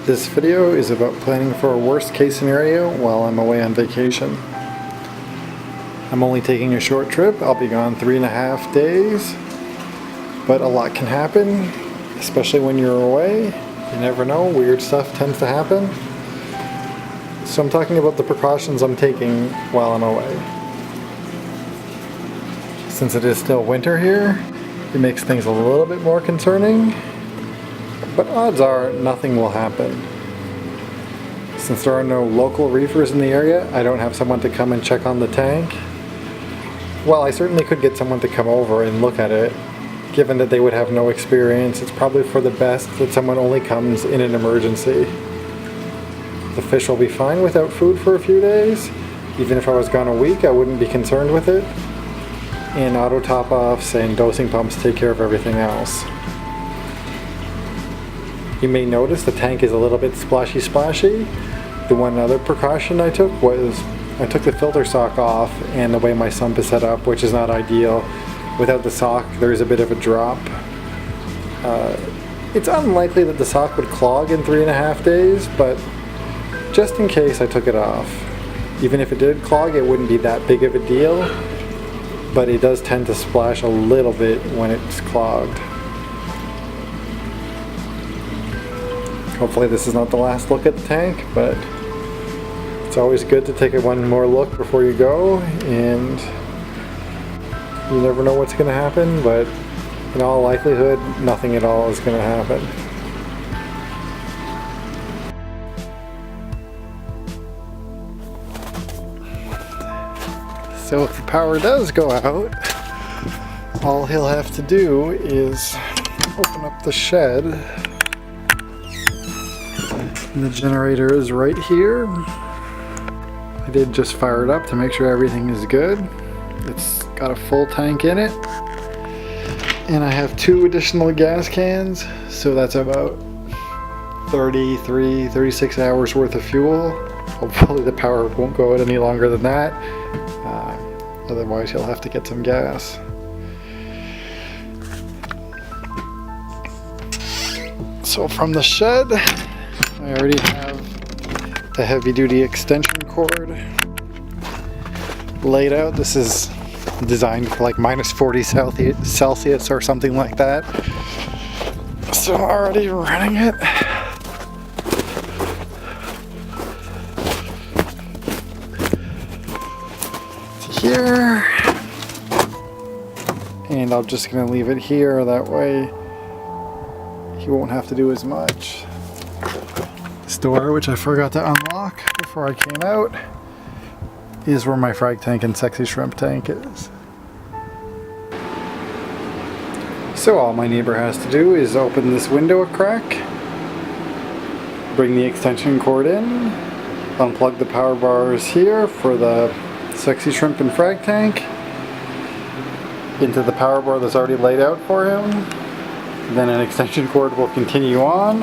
This video is about planning for a worst case scenario while I'm away on vacation. I'm only taking a short trip. I'll be gone 3.5 days, but a lot can happen, especially when you're away. You never know, weird stuff tends to happen. So I'm talking about the precautions I'm taking while I'm away. Since it is still winter here, it makes things a little bit more concerning, but odds are nothing will happen. Since there are no local reefers in the area, I don't have someone to come and check on the tank. Well, I certainly could get someone to come over and look at it. Given that they would have no experience, it's probably for the best that someone only comes in an emergency. The fish will be fine without food for a few days. Even if I was gone a week, I wouldn't be concerned with it. And auto top-offs and dosing pumps take care of everything else. You may notice the tank is a little bit splashy. The one other precaution I took was I took the filter sock off, and the way my sump is set up, which is not ideal, without the sock there's a bit of a drop. It's unlikely that the sock would clog in 3.5 days, but just in case I took it off. Even if it did clog, it wouldn't be that big of a deal, but it does tend to splash a little bit when it's clogged. Hopefully this is not the last look at the tank, but it's always good to take one more look before you go, and you never know what's going to happen, but in all likelihood, nothing at all is going to happen. So if the power does go out, all he'll have to do is open up the shed. And the generator is right here. I did just fire it up to make sure everything is good. It's got a full tank in it. And I have 2 additional gas cans, so that's about 36 hours worth of fuel. Hopefully the power won't go out any longer than that. Otherwise you'll have to get some gas. So from the shed, I already have the heavy-duty extension cord laid out. This is designed for like -40 Celsius or something like that. So I'm already running it. To here. And I'm just going to leave it here, that way he won't have to do as much. This door, which I forgot to unlock before I came out, is where my frag tank and sexy shrimp tank is. So all my neighbor has to do is open this window a crack, bring the extension cord in, unplug the power bars here for the sexy shrimp and frag tank, into the power bar that's already laid out for him. Then an extension cord will continue on.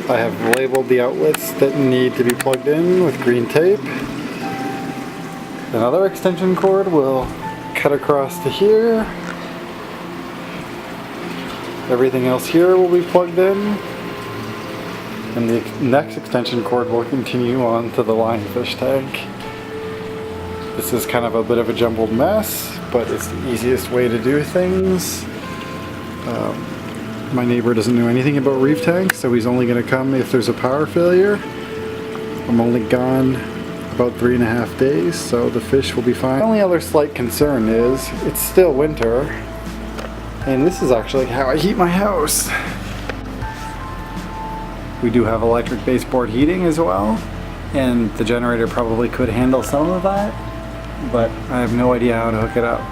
I have labeled the outlets that need to be plugged in with green tape. Another extension cord will cut across to here. Everything else here will be plugged in. And the next extension cord will continue on to the lionfish tank. This is kind of a bit of a jumbled mess, but it's the easiest way to do things. My neighbor doesn't know anything about reef tanks, so he's only going to come if there's a power failure. I'm only gone about 3.5 days, so the fish will be fine. The only other slight concern is it's still winter, and this is actually how I heat my house. We do have electric baseboard heating as well, and the generator probably could handle some of that, but I have no idea how to hook it up.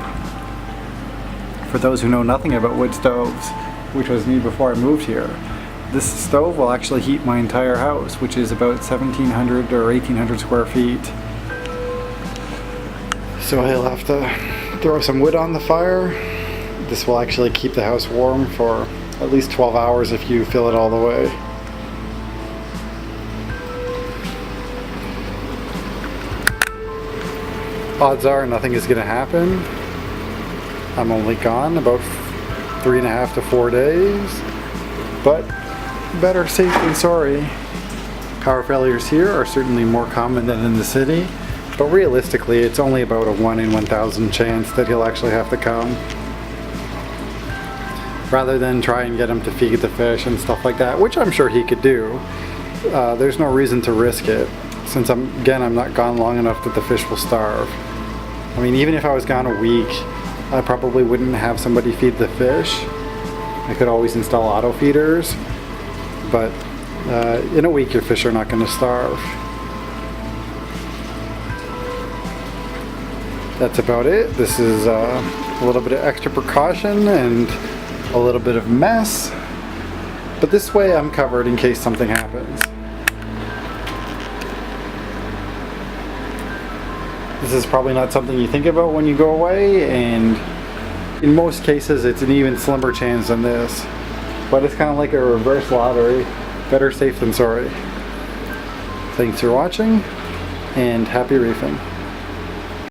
For those who know nothing about wood stoves, which was me before I moved here, this stove will actually heat my entire house, which is about 1,700 or 1,800 square feet. So he'll have to throw some wood on the fire. This will actually keep the house warm for at least 12 hours if you fill it all the way. Odds are nothing is going to happen. I'm only gone about 3.5 to 4 days, but better safe than sorry. Power failures here are certainly more common than in the city, but realistically it's only about a 1 in 1,000 chance that he'll actually have to come. Rather than try and get him to feed the fish and stuff like that, which I'm sure he could do, there's no reason to risk it, since I'm not gone long enough that the fish will starve. I mean, even if I was gone a week, I probably wouldn't have somebody feed the fish. I could always install auto feeders, but in a week your fish are not going to starve. That's about it. This is a little bit of extra precaution and a little bit of mess, but this way I'm covered in case something happens. This is probably not something you think about when you go away, and in most cases it's an even slimmer chance than this, but it's kind of like a reverse lottery. Better safe than sorry. Thanks for watching, and happy reefing.